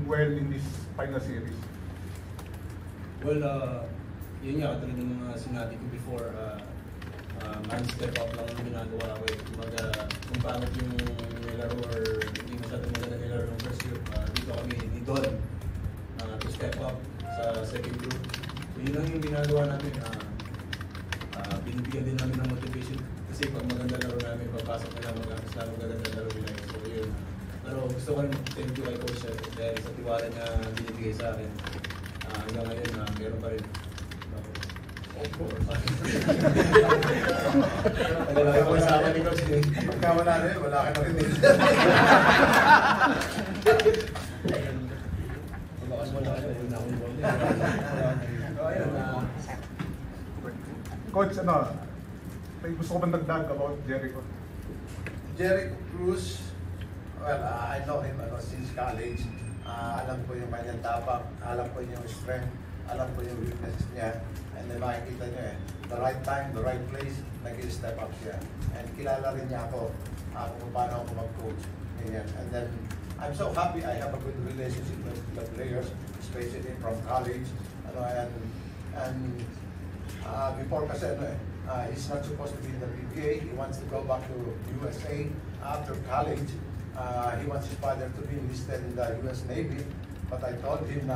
well in this final series? Well, yun nga, katulad ng mga sinabi ko before, man step up lang ang ginagawa ko eh. Kung pangit yung nilaro or hindi masyadong maganda nilaro ng first group, dito kami ni Don to step up sa second group. So yun lang yung ginagawa namin. Binibigyan din namin ng motivation kasi pag maganda laro namin, pagpasok nila magaganda laro nila. So yun. Pero gusto ko rin thank you kay Coach dahil sa tiwala niya binibigay sa akin. Hanggang ngayon, meron pa rin. Of course. Wala ka pa sa akin ni Coach. Pagka wala na yun, wala ka na rin din. Coach, may gusto ko bang dagdag about Jericho? Jericho Cruz, well, I know him since college. Alam ko yung kanyang tapang, alam ko yung strength, alam ko yung weaknesses niya. And then makikita niyo the right time, the right place, nag-step up siya. And kilala rin niya ako kung paano ako mag-coach. And then, I'm so happy I have a good relationship with the players, especially from college. And before kasi, he's not supposed to be in the PBA. He wants to go back to USA after college. He wants his father to be enlisted in the US Navy, but I told him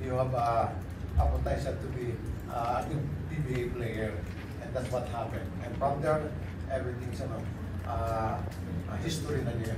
you have a potential to be a good PBA player, and that's what happened. And from there, everything's history na niya.